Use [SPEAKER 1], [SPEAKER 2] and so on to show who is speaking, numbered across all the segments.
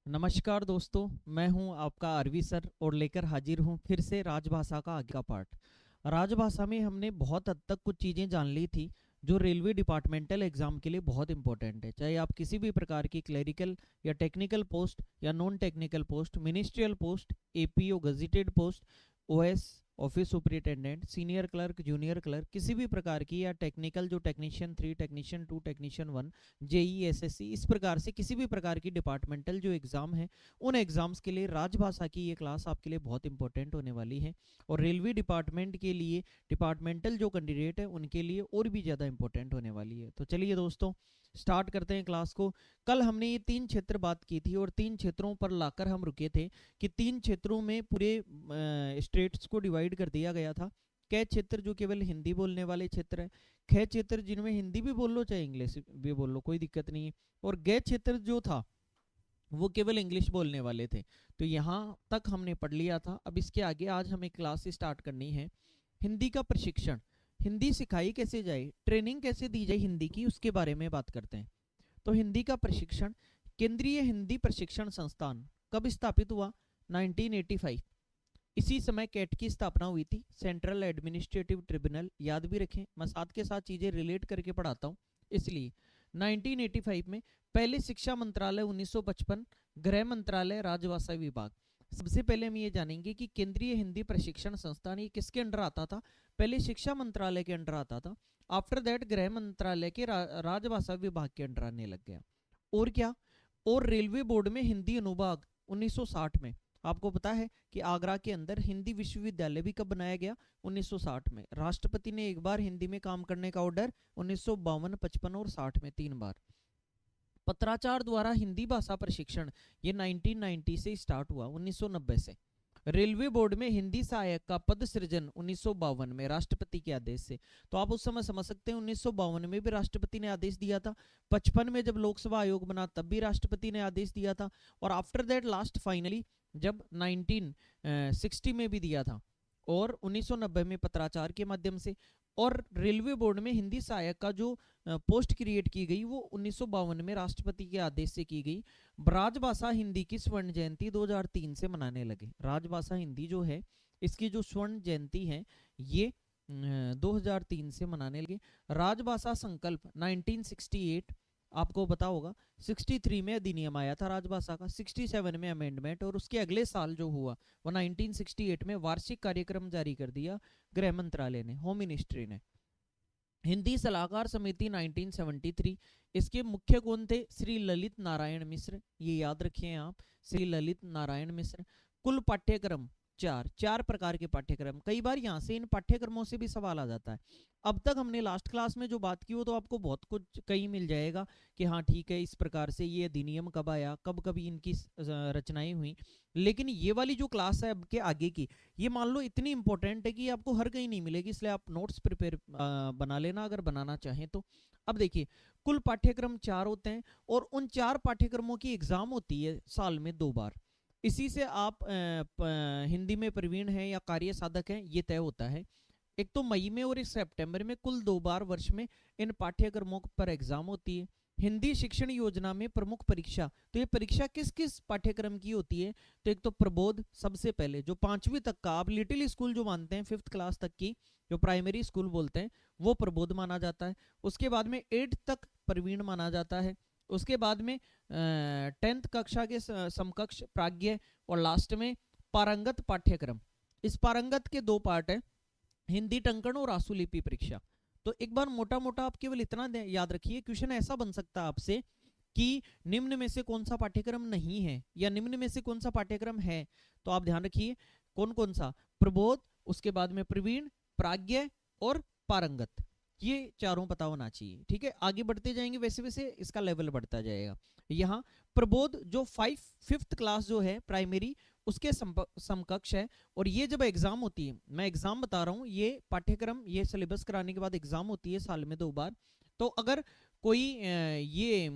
[SPEAKER 1] नमस्कार दोस्तों, मैं हूं आपका आरवी सर और लेकर हाजिर हूं फिर से राजभाषा का आगे का पार्ट। राजभाषा में हमने बहुत हद तक कुछ चीज़ें जान ली थी जो रेलवे डिपार्टमेंटल एग्जाम के लिए बहुत इंपॉर्टेंट है। चाहे आप किसी भी प्रकार की क्लरिकल या टेक्निकल पोस्ट या non technical post, ministerial post, APO gazetted post, OS office superintendent, senior clerk, junior clerk, किसी भी प्रकार की, या टेक्निकल जो technician 3, technician 2, technician 1, JE, SSC, इस प्रकार से किसी भी प्रकार की डिपार्टमेंटल जो एग्ज़ाम है उन एग्ज़ाम्स के लिए राजभाषा की ये क्लास आपके लिए बहुत इंपॉर्टेंट होने वाली है। और रेलवे डिपार्टमेंट के लिए, डिपार्टमेंटल जो कैंडिडेट है उनके लिए और भी ज़्यादा इंपॉर्टेंट होने वाली है। तो चलिए दोस्तों, स्टार्ट करते हैं क्लास को। कल हमने ये 3 क्षेत्र बात की थी और 3 क्षेत्रों पर लाकर हम रुके थे कि 3 क्षेत्रों में पूरे स्टेट्स को डिवाइड कर दिया गया था। कै क्षेत्र जो केवल हिंदी बोलने वाले क्षेत्र है, ख क्षेत्र जिनमें हिंदी भी बोल लो चाहे इंग्लिश भी बोल लो, कोई दिक्कत नहीं है, और ग क्षेत्र जो था वो केवल इंग्लिश बोलने वाले थे। तो यहाँ तक हमने पढ़ लिया था। अब इसके आगे आज हमें क्लास स्टार्ट करनी है। हिंदी का प्रशिक्षण, हिंदी सिखाई कैसे जाए, ट्रेनिंग कैसे दी जाए हिंदी की, उसके बारे में बात करते हैं। तो हिंदी का प्रशिक्षण, केंद्रीय हिंदी प्रशिक्षण संस्थान कब स्थापित हुआ? 1985। इसी समय कैट की स्थापना हुई थी, सेंट्रल एडमिनिस्ट्रेटिव ट्रिब्यूनल। याद भी रखें, मैं साथ के साथ चीज़ें रिलेट करके पढ़ाता हूँ इसलिए। 1985 में पहले शिक्षा मंत्रालय, 1955 गृह मंत्रालय, राजभाषा विभाग। सबसे पहले हम ये जानेंगे कि केंद्रीय हिंदी प्रशिक्षण संस्थान ये किसके अंडर आता था? पहले शिक्षा मंत्रालय के अंडर आता था, आफ्टर दैट गृह मंत्रालय के राजभाषा विभाग के अंडर आने लग गया। और क्या? और रेलवे बोर्ड में हिंदी अनुभाग 1960 में। आपको पता है कि आगरा के अंदर हिंदी विश्वविद्यालय भी कब बनाया गया? 1960 में। राष्ट्रपति ने एक बार हिंदी में काम करने का ऑर्डर 1952, 55 और 60 में 3 बार। पत्राचार द्वारा हिंदी भाषा प्रशिक्षण ये 1990 से स्टार्ट हुआ, 1990 से। रेलवे बोर्ड में हिंदी सहायक का पद सृजन 1952 में राष्ट्रपति के आदेश से। तो आप उस समय समझ सकते हैं 1952 में भी राष्ट्रपति ने आदेश दिया था, 55 में जब लोकसभा आयोग बना तब भी राष्ट्रपति ने आदेश दिया था, और आफ्टर दैट लास्ट फाइनली जब 1960 में भी दिया था, और 1990 में पत्राचार के माध्यम से। और रेलवे बोर्ड में हिंदी सहायक का जो पोस्ट क्रिएट की गई वो 1952 में राष्ट्रपति के आदेश से की गई। राजभाषा हिंदी की स्वर्ण जयंती 2003 से मनाने लगे। राजभाषा हिंदी जो है इसकी जो स्वर्ण जयंती है ये 2003 से मनाने लगे। राजभाषा संकल्प 1968, आपको पता होगा 63 में अधिनियम आया था राजभाषा का, 67 में अमेंडमेंट, और उसके अगले साल जो हुआ वो 1968 में वार्षिक कार्यक्रम जारी कर दिया गृह मंत्रालय ने, होम मिनिस्ट्री ने। हिंदी सलाहकार समिति 1973, इसके मुख्य कौन थे? श्री ललित नारायण मिश्र, ये याद रखिए आप, श्री ललित नारायण मिश्र। कुल पाठ्यक्रम 4 प्रकार के पाठ्यक्रम। कई बार यहाँ से इन पाठ्यक्रमों से भी सवाल आ जाता है। अब तक हमने लास्ट क्लास में जो बात की वो तो आपको बहुत कुछ कहीं मिल जाएगा कि हाँ ठीक है, इस प्रकार से ये अधिनियम कब आया, कब कभी इनकी रचनाएं हुई। लेकिन ये वाली जो क्लास है अब के आगे की, ये मान लो इतनी इंपॉर्टेंट है कि आपको हर कहीं नहीं मिलेगी, इसलिए आप नोट्स प्रिपेयर बना लेना अगर बनाना चाहें तो। अब देखिए, कुल पाठ्यक्रम 4 होते हैं और उन 4 पाठ्यक्रमों की एग्जाम होती है साल में 2 बार। इसी से आप हिंदी में प्रवीण हैं या कार्य साधक हैं ये तय होता है। एक तो मई में और एक सितंबर में, कुल 2 बार वर्ष में इन पाठ्यक्रमों पर एग्जाम होती है। हिंदी शिक्षण योजना में प्रमुख परीक्षा, तो ये परीक्षा किस किस पाठ्यक्रम की होती है? तो एक तो प्रबोध, सबसे पहले जो 5वीं तक का, आप लिटिल स्कूल जो मानते हैं 5th क्लास तक की, जो प्राइमरी स्कूल बोलते हैं, वो प्रबोध माना जाता है। उसके बाद में 8th तक प्रवीण माना जाता है। उसके बाद में 10th कक्षा के समकक्ष प्राज्ञ, और लास्ट में पारंगत पाठ्यक्रम। इस पारंगत के 2 पार्ट है, हिंदी टंकण और आशुलिपि परीक्षा। तो एक बार मोटा मोटा आप केवल इतना याद रखिए, क्वेश्चन ऐसा बन सकता है आपसे कि निम्न में से कौन सा पाठ्यक्रम नहीं है या निम्न में से कौन सा पाठ्यक्रम है। तो आप ध्यान रखिए कौन कौन सा, प्रबोध, उसके बाद में प्रवीण, प्राज्ञ और पारंगत, ये चारों पता होना चाहिए। ठीक है, आगे बढ़ते जाएंगे वैसे वैसे इसका लेवल बढ़ता जाएगा। यहाँ प्रबोध जो 5th क्लास जो है प्राइमरी, उसके समकक्ष है। और ये जब एग्जाम होती है, मैं एग्जाम बता रहा हूँ, ये पाठ्यक्रम ये सिलेबस कराने के बाद एग्जाम होती है साल में 2 बार। तो अगर कोई ये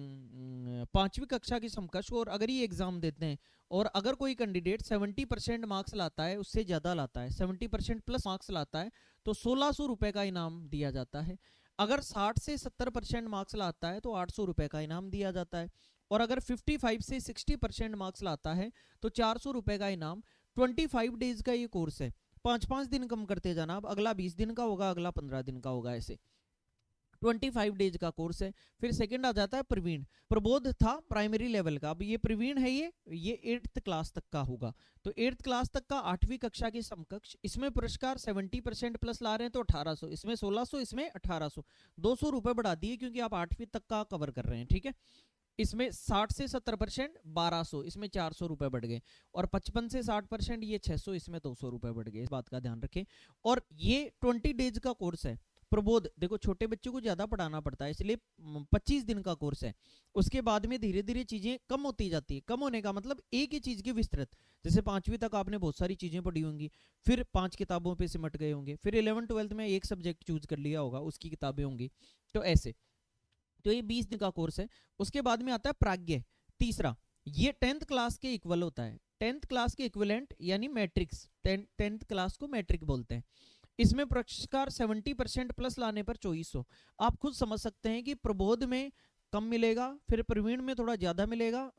[SPEAKER 1] 5वीं कक्षा की समकक्ष और अगर ये एग्जाम देते हैं और अगर कोई कैंडिडेट 70% मार्क्स लाता है, उससे ज़्यादा लाता है, 70% प्लस मार्क्स लाता है, तो 1600 रुपये का इनाम दिया जाता है। अगर 60 से 70% मार्क्स लाता है तो 800 रुपये का इनाम दिया जाता है। और अगर 55 से 60% मार्क्स लाता है तो 400 रुपए का इनाम। 25 डेज का ये कोर्स है, 5-5 दिन कम करते जाना, अब अगला 20 दिन का होगा, अगला 15 दिन का होगा, ऐसे 25 डेज का कोर्स है। फिर सेकंड आ जाता है प्रवीण। प्रबोध था प्राइमरी लेवल का, अब ये प्रवीण है, ये 8th क्लास तक का होगा। तो 8th क्लास तक का 8वीं कक्षा के समकक्ष। इसमें पुरस्कार 70% प्लस ला रहे हैं तो 1800, इसमें 1600, इसमें 1800, 200 रुपए बढ़ा दिए क्योंकि आप 8वीं तक का कवर कर रहे हैं, ठीक है। इसमें 60 से 70% 1200, इसमें 400 रुपए बढ़ गए, और 55 से 60% ये 600, इसमें 200 रुपए बढ़ गए, इस बात का ध्यान रखें। और ये 20 डेज का कोर्स है। प्रबोध देखो छोटे बच्चों को ज्यादा पढ़ाना पड़ता है, इसलिए 25 दिन का कोर्स है। उसके बाद में धीरे धीरे चीजें कम होती जाती है। कम होने का मतलब एक ही चीज की विस्तृत, जैसे 5वीं तक आपने बहुत सारी चीजें पढ़ी होंगी, फिर 5 किताबों पे सिमट गए होंगे, फिर 11th 12th में एक सब्जेक्ट चूज कर लिया होगा, उसकी किताबें होंगी, तो ऐसे। तो ये 20 दिन का कोर्स है। उसके बाद में आता है प्राज्ञ, तीसरा। ये 10th क्लास के इक्वल होता है, 10th क्लास के इक्विवेलेंट यानी मैट्रिक्स, 10th क्लास को मैट्रिक बोलते हैं। इसमें पुरस्कार 70% प्लस लाने पर 2400। आप खुद समझ सकते हैं कि प्रबोध में कम मिलेगा, फिर प्रवीण में थोड़ा ज्यादा मिलेगा,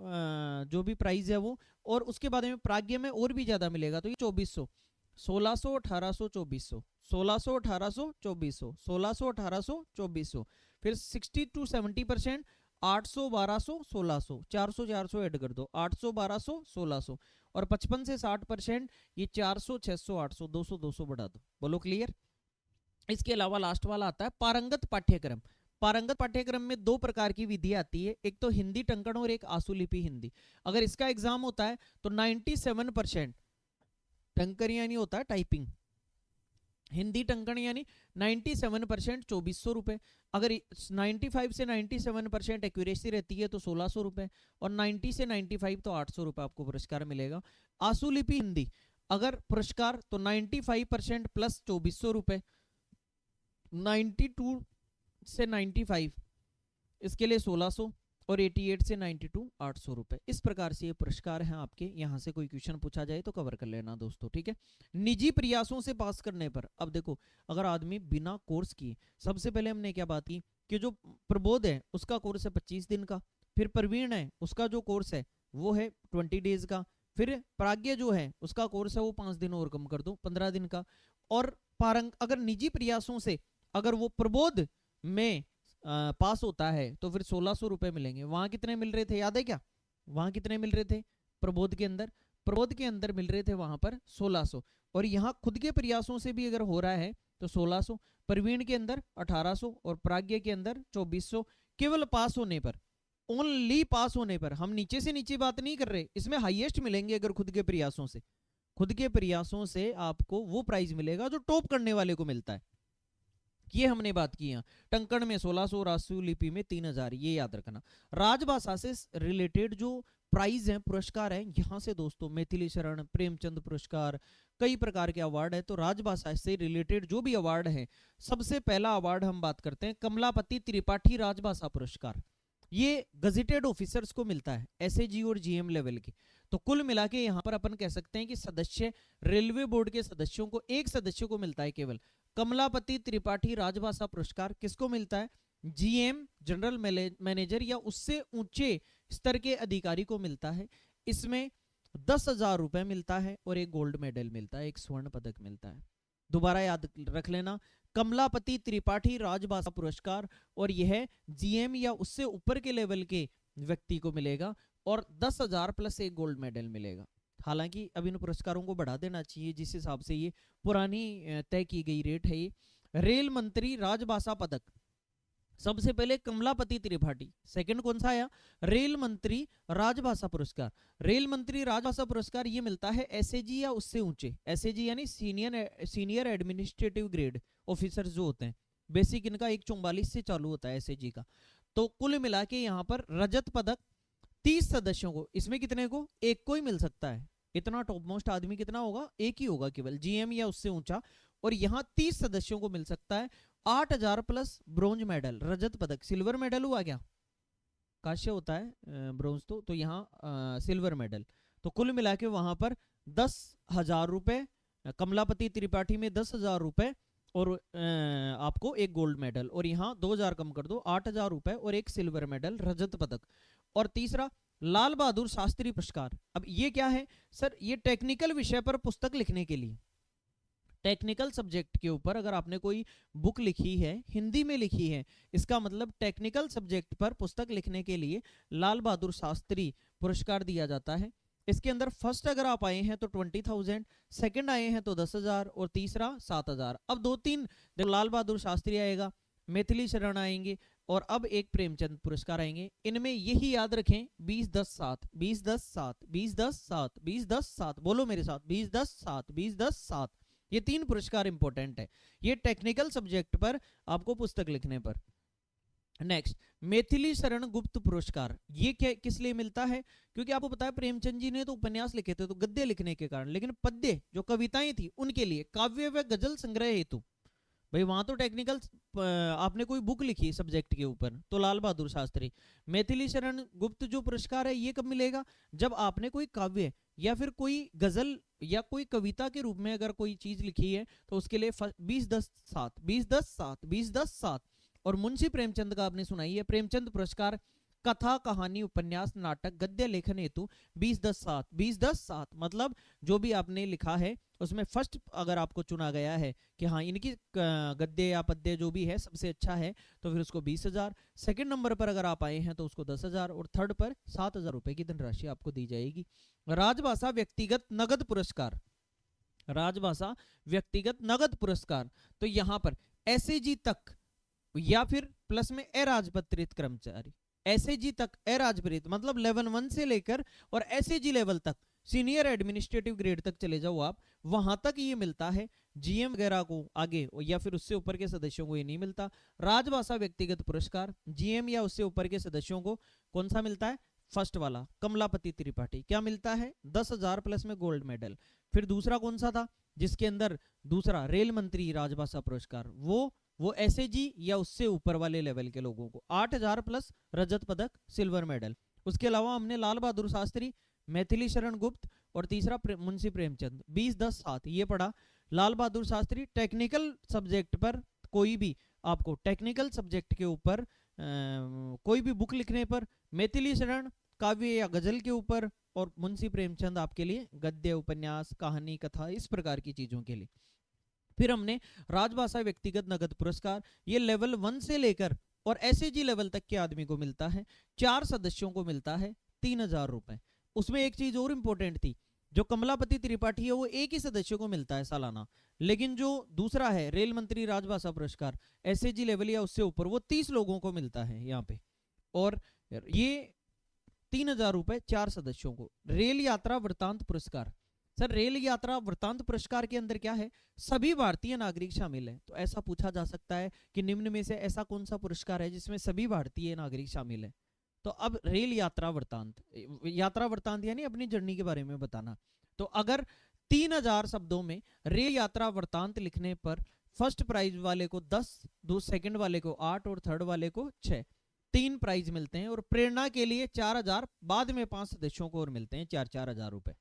[SPEAKER 1] जो भी प्राइस है वो, और उसके बाद में प्राज्ञ में और भी ज्यादा मिलेगा, तो ये 2400, 1600, 1800, 2400, 1600, 1800, 2400, 1600, 1800, 2400, फिर 60 to 70%, 800, 1200, 1600, 400 400 ऐड कर दो, 800, 1200, 1600, और 55 से 60% ये 400, 600, 800, 200 200 बढ़ा दो। बोलो क्लियर। इसके अलावा लास्ट वाला आता है पारंगत पाठ्यक्रम। पारंगत पाठ्यक्रम में 2 प्रकार की विधि आती है, एक तो हिंदी टंकण और एक आशुलिपि हिंदी। अगर इसका एग्जाम होता है तो 97% टंकण यानी होता है टाइपिंग, हिंदी टंकण यानी 97% 2400 रुपए। अगर 95 से 97% एक्यूरेसी रहती है तो 1600 रुपए, और 90 से 95 तो 800 रुपए आपको पुरस्कार मिलेगा। आशुलिपि हिंदी अगर पुरस्कार तो 95% प्लस 2400 रुपए, 92 से 95 इसके लिए 1600, और 88 से 92 800 रुपए। इस प्रकार से ये पुरस्कार हैं आपके। यहाँ से कोई क्वेश्चन पूछा जाए तो कवर कर लेना दोस्तों, ठीक है। निजी प्रयासों से पास करने पर, अब देखो अगर आदमी बिना कोर्स किए, सबसे पहले हमने क्या बात की कि जो प्रबोध है उसका कोर्स है 25 दिन का, फिर प्रवीण है उसका जो कोर्स है वो है 20 डेज का, फिर प्राज्ञ जो है उसका कोर्स है वो 5 दिन और कम कर दो 15 दिन का। और पारंग अगर निजी प्रयासों से अगर वो प्रबोध में पास होता है तो फिर 1600 रुपए मिलेंगे। वहां कितने मिल रहे थे याद है क्या, वहां कितने मिल रहे थे प्रबोध के अंदर, प्रबोध के अंदर मिल रहे थे वहां पर 1600, और यहाँ खुद के प्रयासों से भी अगर हो रहा है तो 1600, प्रवीण के अंदर 1800 और प्राज्ञ के अंदर 2400। केवल पास होने पर, ओनली पास होने पर, हम नीचे से नीचे बात नहीं कर रहे, इसमें हाईएस्ट मिलेंगे अगर खुद के प्रयासों से। खुद के प्रयासों से आपको वो प्राइज मिलेगा जो टॉप करने वाले को मिलता है, ये हमने बात की। यहाँ टंकण में 1600, आशुलिपि में 3000, ये याद रखना। राजभाषा से रिलेटेड जो प्राइज हैं, पुरस्कार हैं, यहाँ से दोस्तों मैथिली शरण, प्रेमचंद पुरस्कार, कई प्रकार के अवार्ड है। तो राजभाषा से रिलेटेड जो भी अवार्ड है, सबसे पहला अवार्ड हम बात करते हैं कमलापति त्रिपाठी राजभाषा पुरस्कार। ये गजेटेड ऑफिसर्स को मिलता है, एसएजी और जीएम लेवल की। तो कुल मिला के यहाँ पर अपन कह सकते हैं कि सदस्य, रेलवे बोर्ड के सदस्यों को, एक सदस्य को मिलता है केवल कमलापति त्रिपाठी राजभाषा पुरस्कार। किसको मिलता है, जीएम, जनरल मैनेजर या उससे ऊंचे स्तर के अधिकारी को मिलता है। इसमें 10,000 रुपए मिलता है और एक गोल्ड मेडल मिलता है, एक स्वर्ण पदक मिलता है। दोबारा याद रख लेना, कमलापति त्रिपाठी राजभाषा पुरस्कार, और यह जीएम या उससे ऊपर के लेवल के व्यक्ति को मिलेगा, और 10,000 प्लस एक गोल्ड मेडल मिलेगा। हालांकि अब इन पुरस्कारों को बढ़ा देना चाहिए जिस हिसाब से ये पुरानी तय की गई रेट है। ये रेल मंत्री राजभाषा पदक, सबसे पहले कमलापति त्रिपाठी, सेकंड कौन सा आया, रेल मंत्री राजभाषा पुरस्कार। रेल मंत्री राजभाषा पुरस्कार ये मिलता है एसएजी या उससे ऊंचे, एसएजी यानी सीनियर एडमिनिस्ट्रेटिव ग्रेड ऑफिसर्स जो होते हैं, बेसिक इनका 144 से चालू होता है एसएजी का। तो कुल मिला के यहाँ पर रजत पदक 30 सदस्यों को, इसमें कितने को, एक को ही मिल सकता है। इतना टॉप मोस्ट आदमी कितना होगा, एक ही होगा केवल, जीएम या उससे ऊंचा, और यहाँ 30 सदस्यों को मिल सकता है। 8,000 प्लस ब्रोंज मेडल, रजत पदक, सिल्वर मेडल हुआ क्या, काश्य होता है ब्रोंज, तो यहाँ सिल्वर मेडल। तो कुल मिला के वहां पर 10,000 रुपए, कमलापति त्रिपाठी में 10,000 रुपए, और आपको एक गोल्ड मेडल, और यहाँ 2,000 कम कर दो, 8,000 रुपए और एक सिल्वर मेडल, रजत पदक। और तीसरा लाल बहादुर शास्त्री पुरस्कार। अब ये क्या है सर, ये टेक्निकल विषय पर पुस्तक लिखने के लिए, टेक्निकल सब्जेक्ट के ऊपर अगर आपने कोई बुक लिखी है, हिंदी में लिखी है, इसका मतलब टेक्निकल सब्जेक्ट पर पुस्तक लिखने के लिए लाल बहादुर शास्त्री पुरस्कार दिया जाता है। इसके अंदर फर्स्ट अगर आप आए हैं तो 20,000, सेकंड आए हैं तो 10,000 और तीसरा 7,000। अब दो तीन लाल बहादुर शास्त्री आएगा, मैथिली शरण आएंगे और अब एक प्रेमचंद पुरस्कार आएंगे। इनमें यही याद रखें 20-10-7, 20-10-7, 20-10-7, 20-10-7, बोलो मेरे साथ 20-10-7, 20-10-7। ये तीन पुरस्कार इंपॉर्टेंट है, ये टेक्निकल सब्जेक्ट पर आपको पुस्तक लिखने पर। नेक्स्ट, मैथिली शरण गुप्त पुरस्कार। ये क्या किस लिए मिलता है? क्योंकि आपको पता है प्रेमचंद जी ने तो उपन्यास लिखे थे तो गद्य लिखने के कारण, लेकिन पद्य जो कविताएं थी उनके लिए, काव्य व गजल संग्रह हेतु, भाई वहां तो टेक्निकल आपने कोई बुक लिखी सब्जेक्ट के ऊपर तो लाल बहादुर शास्त्री। मैथिली शरण गुप्त जो पुरस्कार है ये कब मिलेगा? जब आपने कोई काव्य या फिर कोई गजल या कोई कविता के रूप में अगर कोई चीज लिखी है तो उसके लिए 20-10-7, 20-10-7, 20-10-7। और मुंशी प्रेमचंद का आपने सुनाई है प्रेमचंद पुरस्कार, कथा कहानी उपन्यास नाटक गद्य लेखन हेतु 20-10-7, 20-10-7। मतलब जो भी आपने लिखा है उसमें फर्स्ट अगर आपको चुना गया है कि हाँ इनकी गद्य या पद्य जो भी है सबसे अच्छा है तो फिर उसको 20,000, सेकंड नंबर पर अगर आप आए हैं तो उसको 10,000 और थर्ड पर 7,000 रुपए की धनराशि आपको दी जाएगी। राजभाषा व्यक्तिगत नगद पुरस्कार, राजभाषा व्यक्तिगत नगद पुरस्कार, तो यहाँ पर एसएजी तक या फिर प्लस में अराजपत्रित कर्मचारी, एसएजी तक अराजपत्रित मतलब लेवल 1 से लेकर और एसएजी लेवल तक सीनियर एडमिनिस्ट्रेटिव ग्रेड तक चले जाओ आप, वहां तक ये मिलता है। जीएम वगैरह को आगे या फिर उससे ऊपर के सदस्यों को ये नहीं मिलता। राजभाषा व्यक्तिगत पुरस्कार जीएम या उससे ऊपर के सदस्यों को कौन सा मिलता है? फर्स्ट वाला कमलापति त्रिपाठी, क्या मिलता है? 10,000 प्लस में गोल्ड मेडल। फिर दूसरा कौन सा था जिसके अंदर दूसरा रेल मंत्री राजभाषा पुरस्कार, वो एसएजी या उससे ऊपर वाले लेवल के लोगों को 8,000 प्लस रजत पदक सिल्वर मेडल। उसके अलावा हमने लाल बहादुर शास्त्री, मैथिली शरण गुप्त और तीसरा मुंशी प्रेमचंद 20-10-7 ये पढ़ा। लाल बहादुर शास्त्री टेक्निकल सब्जेक्ट पर, कोई भी आपको टेक्निकल सब्जेक्ट के ऊपर कोई भी बुक लिखने पर, मैथिली शरण काव्य या गजल के ऊपर और मुंशी प्रेमचंद आपके लिए गद्य उपन्यास कहानी कथा इस प्रकार की चीजों के लिए। फिर हमने राजभाषा व्यक्तिगत नगद पुरस्कार, ये लेवल 1 से लेकर और एसएजी लेवल तक के आदमी को मिलता है, 4 सदस्यों को मिलता है 3,000 रुपए। उसमें एक चीज और इंपॉर्टेंट थी, जो कमलापति त्रिपाठी है वो एक ही सदस्य को मिलता है सालाना, लेकिन जो दूसरा है रेल मंत्री राजभाषा पुरस्कार एसएजी लेवल या उससे ऊपर वो 30 लोगों को मिलता है यहाँ पे, और ये 3,000 रुपए 4 सदस्यों को। रेल यात्रा वृतांत पुरस्कार, सर रेल यात्रा वृतांत पुरस्कार के अंदर क्या है? सभी भारतीय नागरिक शामिल है। तो ऐसा पूछा जा सकता है कि निम्न में से ऐसा कौन सा पुरस्कार है जिसमें सभी भारतीय नागरिक शामिल है? तो अब रेल यात्रा वृतांत, यात्रा वृतांत यानी अपनी जर्नी के बारे में बताना। तो अगर 3,000 शब्दों में रेल यात्रा वृतांत लिखने पर फर्स्ट प्राइज वाले को 10, दो सेकंड वाले को 8 और थर्ड वाले को 6, 3 प्राइज मिलते हैं। और प्रेरणा के लिए 4,000, बाद में 5 सदस्यों को और मिलते हैं 4-4 हजार रुपए।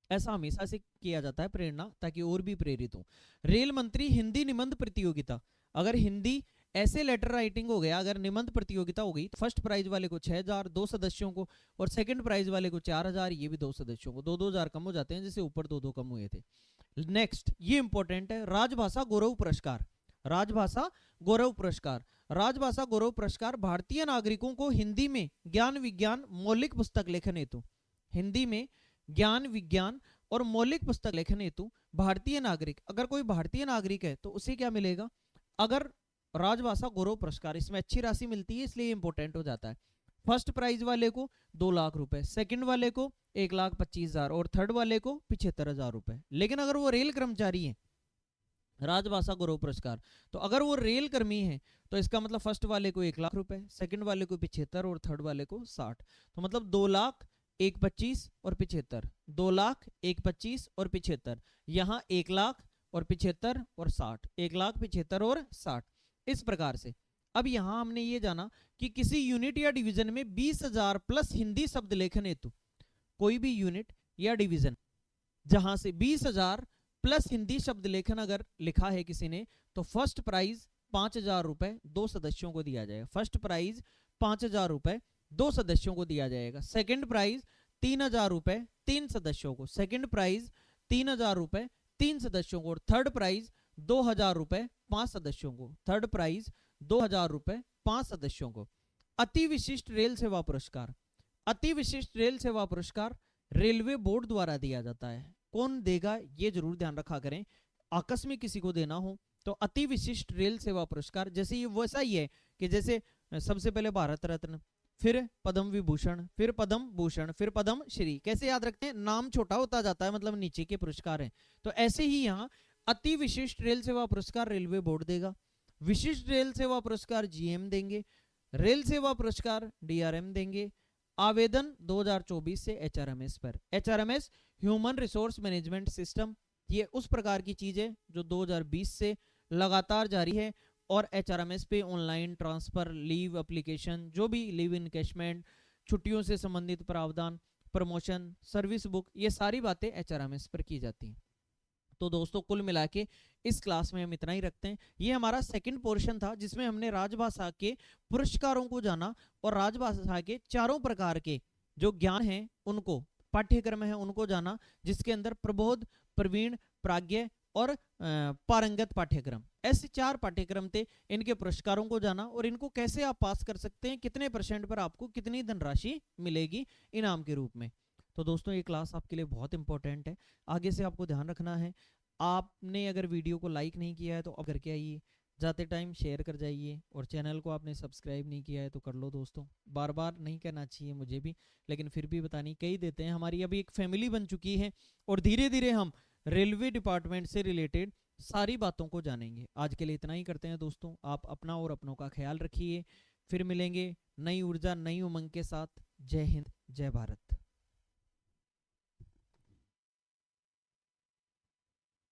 [SPEAKER 1] ऐसा हमेशा से किया जाता है प्रेरणा, ताकि और भी प्रेरित हो। रेल मंत्री हिंदी निबंध प्रतियोगिता, अगर हिंदी ऐसे लेटर राइटिंग हो गया, अगर निबंध प्रतियोगिता हो गई तो फर्स्ट प्राइज वाले को 6,000 2 सदस्यों को, और सेकंड प्राइज वाले को 4,000 ये भी 2 सदस्यों को, 2-2 हजार कम हो जाते हैं, जैसे ऊपर 2-2 कम हुए थे। नेक्स्ट, ये इंपॉर्टेंट है, राजभाषा गौरव पुरस्कार। राजभाषा गौरव पुरस्कार, राजभाषा गौरव पुरस्कार भारतीय नागरिकों को हिंदी में ज्ञान विज्ञान मौलिक पुस्तक लेखन हेतु, हिंदी में ज्ञान विज्ञान और मौलिक पुस्तक लेखन हेतु भारतीय नागरिक, अगर कोई भारतीय नागरिक है तो उसे क्या मिलेगा? अगर राजभाषा गौरव पुरस्कार, इसमें अच्छी राशि मिलती है इसलिए इंपॉर्टेंट हो जाता है। फर्स्ट प्राइज वाले को 2 लाख रुपए, सेकंड वाले को 1,25,000 और थर्ड वाले को 75,000 रुपए। लेकिन अगर वो रेल कर्मचारी है, राजभाषा गौरव पुरस्कार, तो अगर वो रेल कर्मी है तो इसका मतलब फर्स्ट वाले को 1 लाख रुपए, सेकंड वाले को 75 और थर्ड वाले को 60, तो मतलब 2 लाख 1,25,000 और 75, 2 लाख 1,25,000 और 75, यहाँ 1 लाख और 75 और 60, 1 लाख 75 और 60, इस प्रकार से। अब यहां हमने ये जाना कि किसी यूनिट या डिवीजन में 20,000 प्लस हिंदी शब्द लेखन हेतु, कोई भी यूनिट या डिवीजन जहां से 20,000 प्लस हिंदी शब्द लेखन अगर लिखा है किसी ने, तो फर्स्ट प्राइज 5,000 रुपए 2 सदस्यों को दिया जाएगा। फर्स्ट प्राइज 5,000 रुपए 2 सदस्यों को दिया जाएगा। सेकंड प्राइज 3000 रुपए 3 सदस्यों को, सेकंड प्राइज 3000 रुपए 3 सदस्यों को, और थर्ड प्राइज 2000 रुपए 5 सदस्यों को, थर्ड प्राइज 2000 रुपए 5 सदस्यों को। अति विशिष्ट रेल सेवा पुरस्कार, अति विशिष्ट रेल सेवा पुरस्कार रेलवे बोर्ड द्वारा दिया जाता है। कौन देगा ये जरूर ध्यान रखा करें, आकस्मिक किसी को देना हो तो अति विशिष्ट रेल सेवा पुरस्कार, जैसे ये वैसा ही है कि जैसे सबसे पहले भारत रत्न, फिर पद्म विभूषण, फिर पद्म भूषण, फिर पद्म श्री, कैसे याद रखते हैं, नाम छोटा होता जाता है, मतलब नीचे के पुरस्कार हैं। तो ऐसे ही यहाँ अति विशिष्ट रेल सेवा पुरस्कार रेलवे बोर्ड देगा, विशिष्ट रेल सेवा पुरस्कार जीएम देंगे, रेल सेवा पुरस्कार डीआरएम देंगे। आवेदन 2024 से एचआरएमएस पर, HRMS human resource management system, ये उस प्रकार की चीज है जो 2020 से लगातार जारी है, और एचआरएमएस पे ऑनलाइन ट्रांसफर, लीव एप्लीकेशन, जो भी लीव इनकैशमेंट, छुट्टियों से संबंधित प्रावधान, प्रमोशन, सर्विस बुक, ये सारी बातें एचआरएमएस पर की जाती हैं। तो दोस्तों कुल मिला के इस क्लास में हम इतना ही रखते हैं। ये हमारा सेकंड पोर्शन था जिसमें हमने राजभाषा के पुरस्कारों को जाना और राजभाषा के चारों प्रकार के जो ज्ञान है उनको, पाठ्यक्रम है उनको जाना, जिसके अंदर प्रबोध, प्रवीण, प्राज्ञ और पारंगत पाठ्यक्रम, ऐसे 4 पाठ्यक्रम थे। इनके पुरस्कारों को जाना और इनको कैसे आप पास कर सकते हैं, कितने % पर आपको कितनी धनराशि मिलेगी इनाम के रूप में। तो दोस्तों ये क्लास आपके लिए बहुत इंपॉर्टेंट है, आगे से आपको ध्यान रखना है। आपने अगर वीडियो को लाइक नहीं किया है तो अब करके आइए, जाते टाइम शेयर कर जाइए, और चैनल को आपने सब्सक्राइब नहीं किया है तो कर लो दोस्तों। बार बार नहीं कहना चाहिए मुझे भी, लेकिन फिर भी बतानी कई देते हैं। हमारी अभी एक फैमिली बन चुकी है और धीरे धीरे हम रेलवे डिपार्टमेंट से रिलेटेड सारी बातों को जानेंगे। आज के लिए इतना ही करते हैं दोस्तों, आप अपना और अपनों का ख्याल रखिए, फिर मिलेंगे नई ऊर्जा नई उमंग के साथ। जय हिंद, जय भारत।